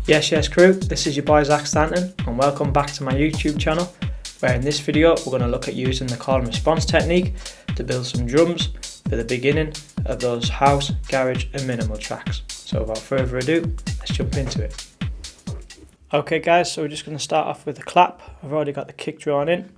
Yes crew, this is your boy Stanton and welcome back to my YouTube channel, where in this video we're going to look at using the call and response technique to build some drums for the beginning of those house, garage and minimal tracks. So without further ado, let's jump into it. Okay guys, so we're just going to start off with a clap. I've already got the kick drawn in.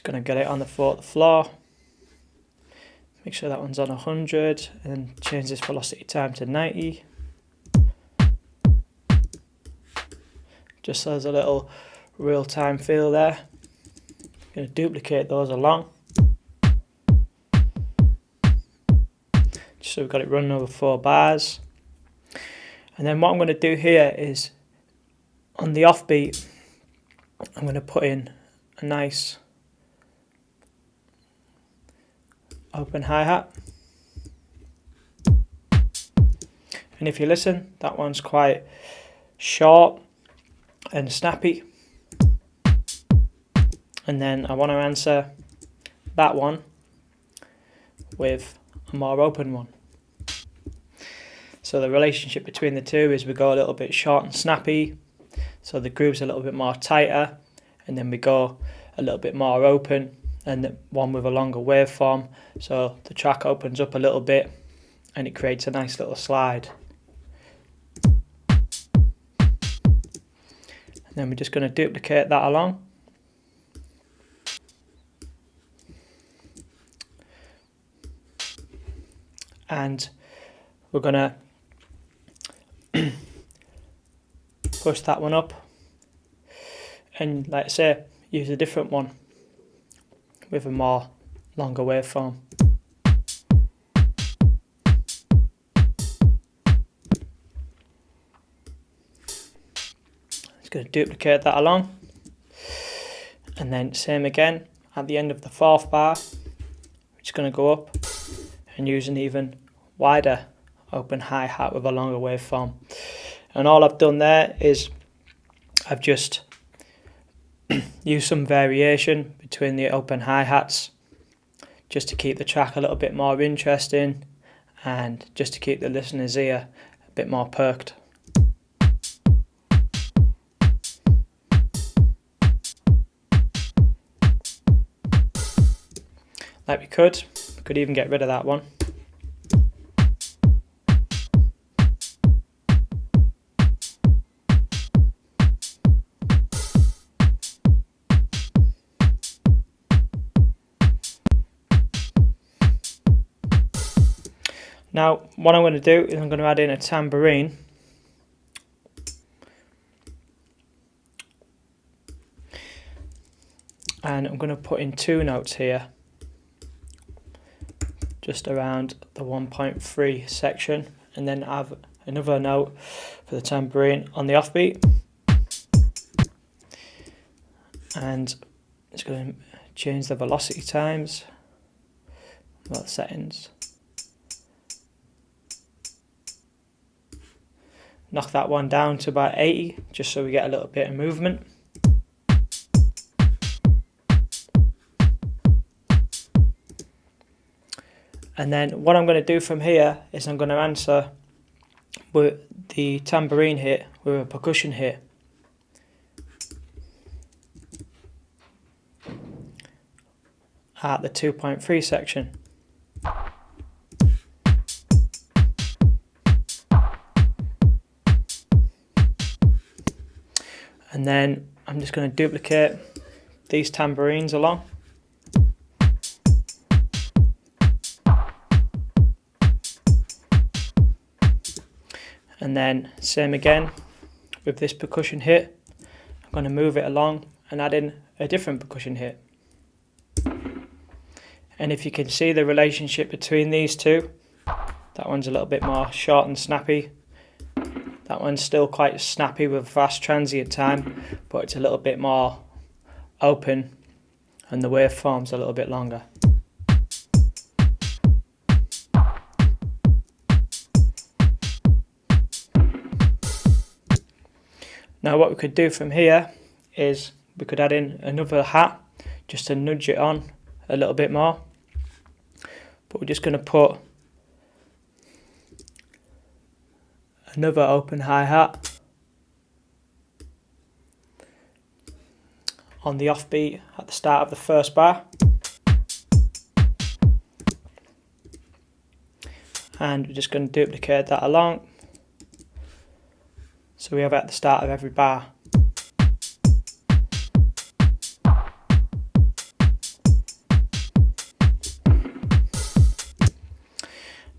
Going to get it on the floor, make sure that one's on 100 and then change this velocity time to 90, just so there's a little real-time feel there. Going to duplicate those along just so we've got it running over 4 bars. And then what I'm going to do here is on the offbeat I'm going to put in a nice open hi-hat, and if you listen, that one's quite short and snappy, and then I want to answer that one with a more open one. So the relationship between the two is we go a little bit short and snappy, so the groove's a little bit more tighter, and then we go a little bit more open and one with a longer waveform, so the track opens up a little bit and it creates a nice little slide. And then we're just going to duplicate that along. And we're going to push that one up and, like I say, use a different one with a more longer waveform. Just going to duplicate that along, and then same again at the end of the 4th bar. We're just going to go up and use an even wider open hi-hat with a longer waveform. And all I've done there is I've just use some variation between the open hi-hats just to keep the track a little bit more interesting and just to keep the listener's ear a bit more perked. Like we could even get rid of that one. Now what I'm going to do is I'm going to add in a tambourine, and I'm going to put in 2 notes here just around the 1.3 section, and then have another note for the tambourine on the offbeat, and it's going to change the velocity times, well, settings. Knock that one down to about 80 just so we get a little bit of movement. And then what I'm going to do from here is I'm going to answer with the tambourine hit with a percussion hit. At the 2.3 section. And then I'm just going to duplicate these tambourines along. And then same again with this percussion hit. I'm going to move it along and add in a different percussion hit. And if you can see the relationship between these two, that one's a little bit more short and snappy. That one's still quite snappy with fast transient time, but it's a little bit more open and the waveform's a little bit longer. Now what we could do from here is we could add in another hat just to nudge it on a little bit more. But we're just going to put another open hi-hat on the offbeat at the start of the first bar. And we're just going to duplicate that along, so we have it at the start of every bar.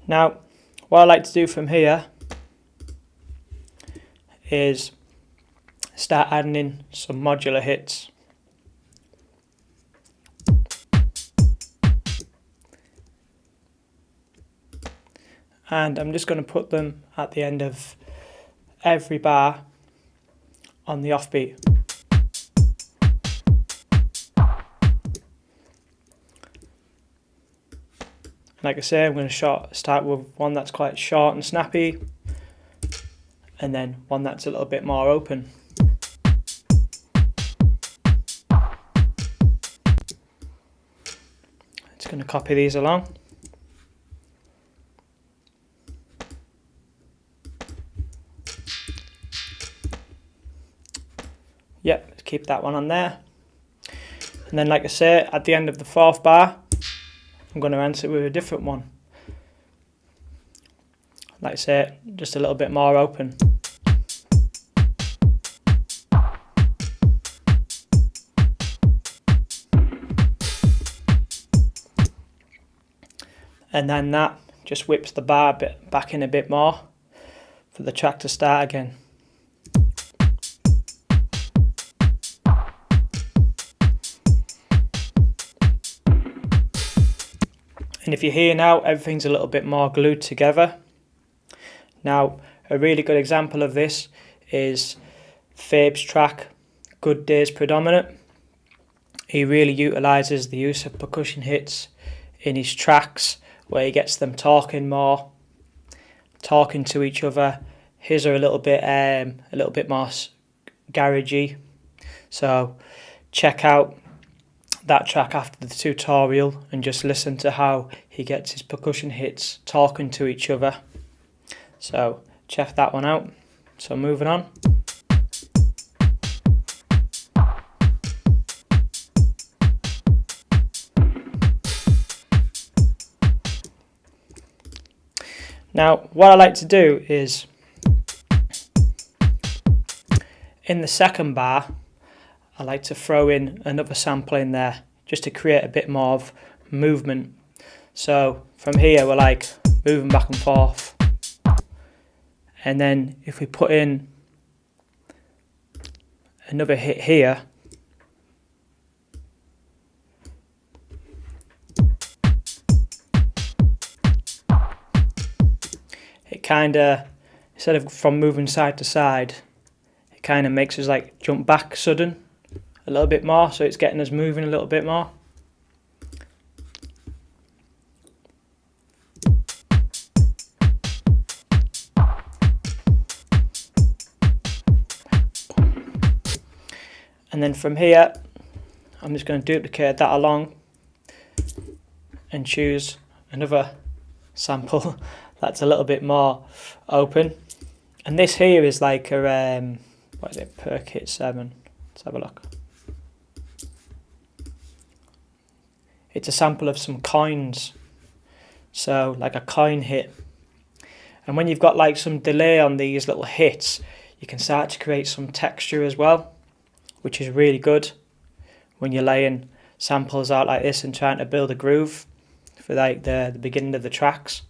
Now, what I like to do from here is start adding in some modular hits. And I'm just going to put them at the end of every bar on the offbeat. Like I say, I'm going to start with one that's quite short and snappy, and then one that's a little bit more open. Just going to copy these along. Yep, let's keep that one on there. And then, like I say, at the end of the fourth bar, I'm going to answer with a different one. Like I say, just a little bit more open. And then that just whips the bar back in a bit more for the track to start again. And if you hear now, everything's a little bit more glued together. Now, a really good example of this is Fabe's track, Good Days Predominant. He really utilises the use of percussion hits in his tracks, where he gets them talking more, talking to each other. His are a little bit more garagey. So check out that track after the tutorial and just listen to how he gets his percussion hits talking to each other. So check that one out. So moving on. Now, what I like to do is, in the second bar, I like to throw in another sample in there, just to create a bit more of movement. So from here, we're like moving back and forth. And then if we put in another hit here, it kind of, instead of from moving side to side, it kind of makes us like jump back sudden a little bit more, so it's getting us moving a little bit more. And then from here, I'm just going to duplicate that along and choose another sample that's a little bit more open. And this here is like a, what is it, Percussion 7. Let's have a look. It's a sample of some coins, so like a coin hit. And when you've got like some delay on these little hits, you can start to create some texture as well, which is really good when you're laying samples out like this and trying to build a groove for like the beginning of the tracks.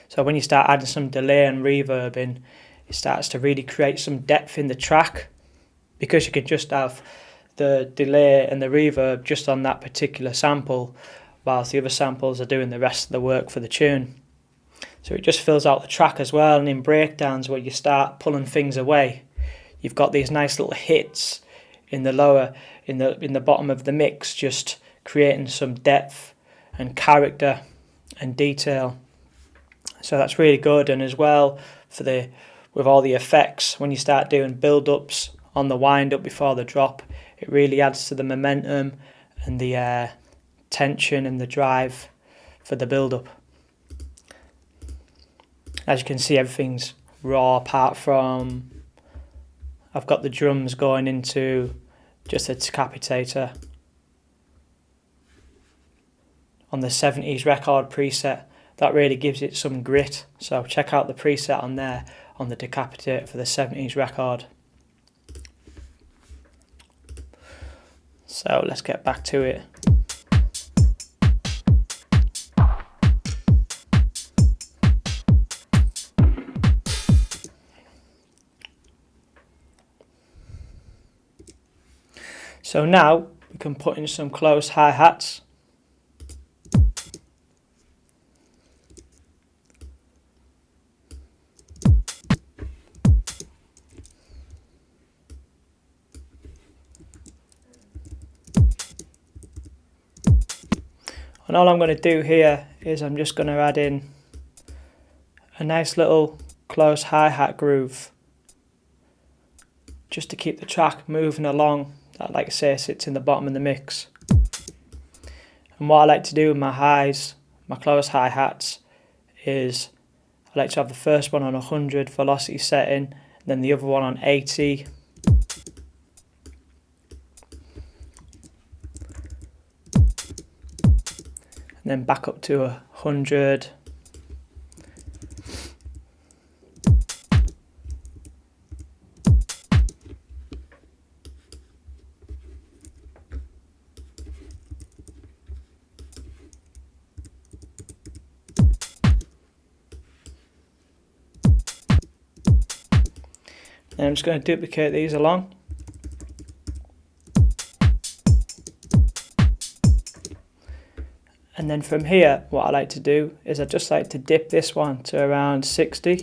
So when you start adding some delay and reverb in, it starts to really create some depth in the track, because you can just have the delay and the reverb just on that particular sample, whilst the other samples are doing the rest of the work for the tune. So it just fills out the track as well. And in breakdowns, where you start pulling things away, you've got these nice little hits in the lower, in the bottom of the mix, just creating some depth and character and detail. So that's really good. And as well, with all the effects, when you start doing build-ups on the wind-up before the drop, It really adds to the momentum and the tension and the drive for the build-up. As you can see, everything's raw apart from I've got the drums going into just a decapitator. On the 70s record preset, that really gives it some grit. So check out the preset on there on the decapitator for the 70s record. So let's get back to it. So now we can put in some close hi-hats. And all I'm going to do here is I'm just going to add in a nice little close hi-hat groove just to keep the track moving along. That, like I say, sits in the bottom of the mix. And what I like to do with my highs, my close hi-hats, is I like to have the first one on 100 velocity setting, then the other one on 80. And then back up to 100. And I'm just going to duplicate these along. And then from here, what I like to do is I just like to dip this one to around 60.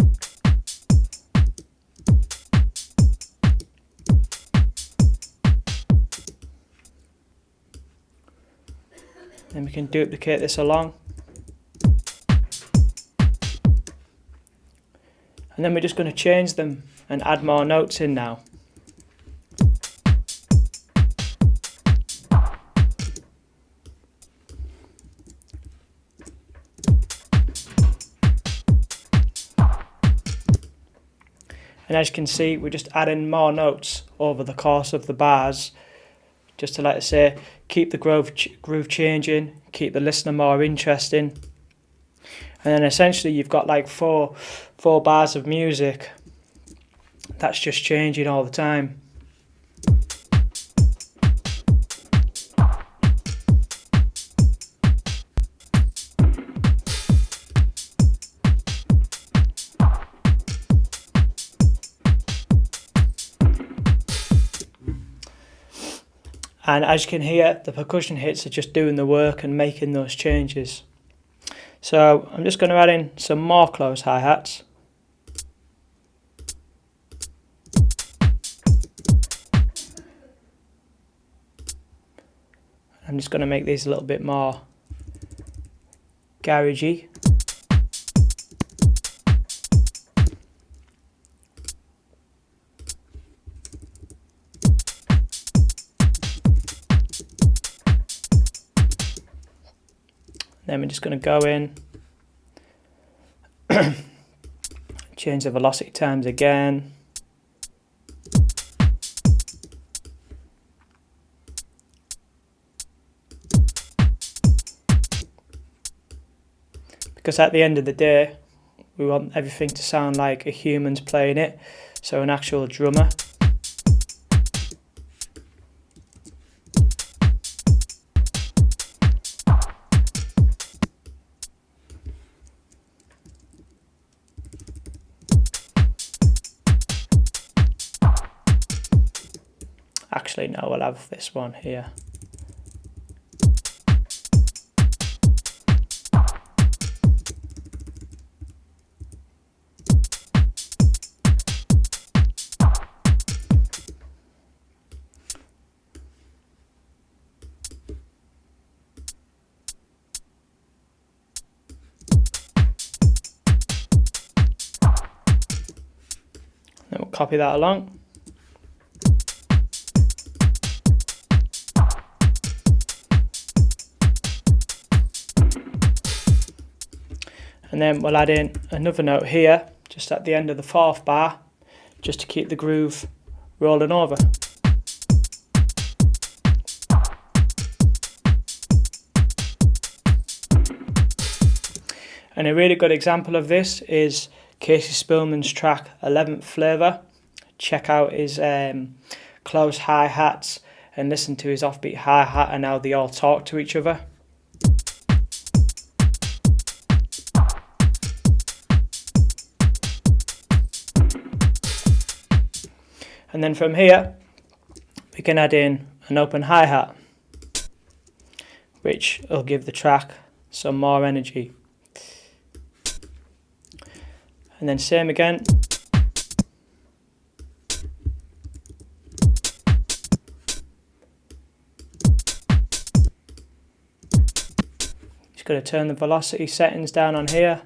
Then we can duplicate this along. And then we're just going to change them and add more notes in now. And as you can see, we're just adding more notes over the course of the bars, just to, like I say, keep the groove changing, keep the listener more interesting. And then essentially you've got like four bars of music that's just changing all the time. And as you can hear, the percussion hits are just doing the work and making those changes. So I'm just going to add in some more close hi-hats. I'm just going to make these a little bit more garagey. Then we're just going to go in, change the velocity times again. Because at the end of the day, we want everything to sound like a human's playing it, so an actual drummer. Actually, no, we'll have this one here. Then we'll copy that along. And then we'll add in another note here, just at the end of the 4th bar, just to keep the groove rolling over. And a really good example of this is Casey Spillman's track 11th Flavor. Check out his close hi-hats and listen to his offbeat hi-hat and how they all talk to each other. And then from here, we can add in an open hi-hat, which will give the track some more energy. And then same again. Just going to turn the velocity settings down on here.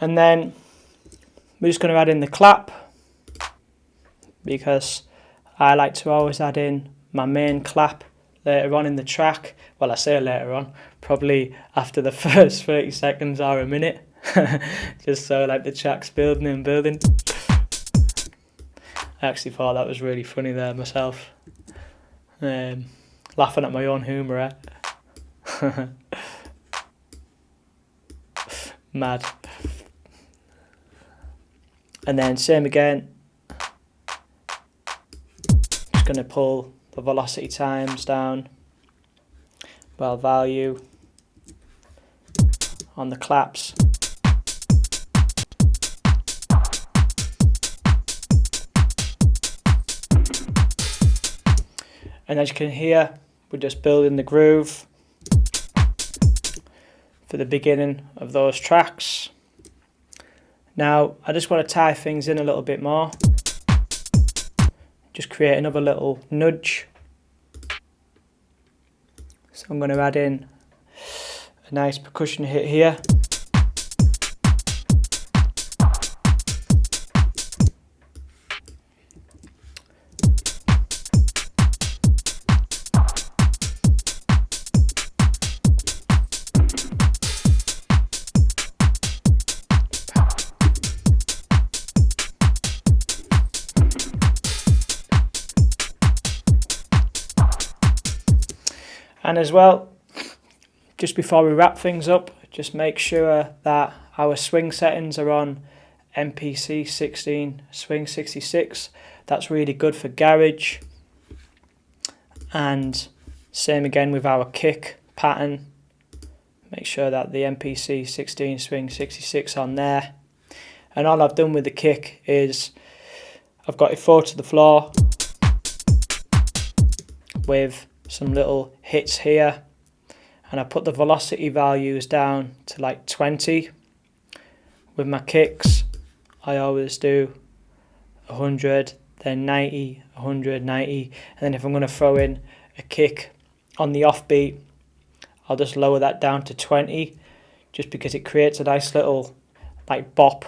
And then we're just going to add in the clap, because I like to always add in my main clap later on in the track. Well, I say later on, probably after the first 30 seconds or a minute, just so like the track's building and building. I actually thought that was really funny there myself, laughing at my own humour. Mad. And then same again, just going to pull the velocity times down, while value on the claps. And as you can hear, we're just building the groove for the beginning of those tracks. Now, I just want to tie things in a little bit more. Just create another little nudge. So I'm going to add in a nice percussion hit here. And as well, just before we wrap things up, just make sure that our swing settings are on MPC 16 Swing 66. That's really good for garage. And same again with our kick pattern. Make sure that the MPC 16 Swing 66 on there. And all I've done with the kick is I've got it 4 to the floor with some little hits here, and I put the velocity values down to like 20. With my kicks, I always do 100, then 90, 100, 90, and then if I'm going to throw in a kick on the offbeat, I'll just lower that down to 20, just because it creates a nice little like bop,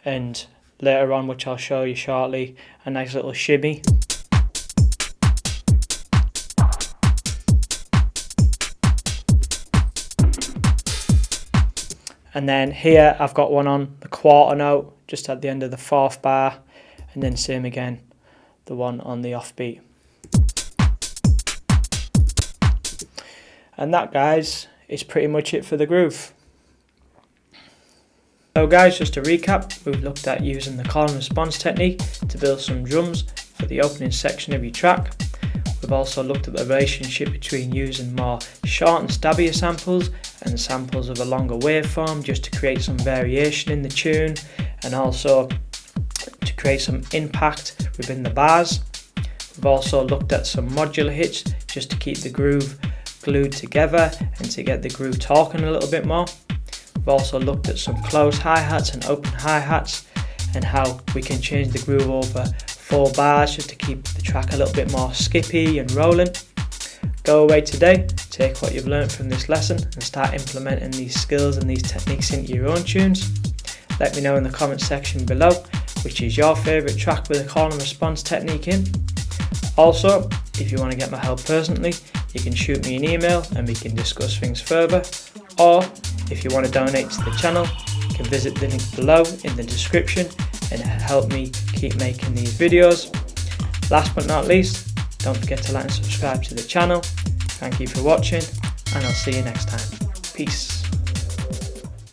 and later on, which I'll show you shortly, a nice little shimmy. And then here I've got one on the quarter note, just at the end of the 4th bar, and then same again, the one on the offbeat. And that, guys, is pretty much it for the groove. So guys, just to recap, we've looked at using the call and response technique to build some drums for the opening section of your track. We've also looked at the relationship between using more short and stabbier samples and samples of a longer waveform, just to create some variation in the tune and also to create some impact within the bars. We've also looked at some modular hits, just to keep the groove glued together and to get the groove talking a little bit more. We've also looked at some close hi-hats and open hi-hats and how we can change the groove over 4 bars just to keep the track a little bit more skippy and rolling. Go away today, take what you've learned from this lesson and start implementing these skills and these techniques into your own tunes. Let me know in the comment section below which is your favourite track with a call and response technique in. Also, if you want to get my help personally, you can shoot me an email and we can discuss things further. Or if you want to donate to the channel, you can visit the link below in the description and help me keep making these videos. Last but not least, don't forget to like and subscribe to the channel. Thank you for watching, and I'll see you next time. Peace.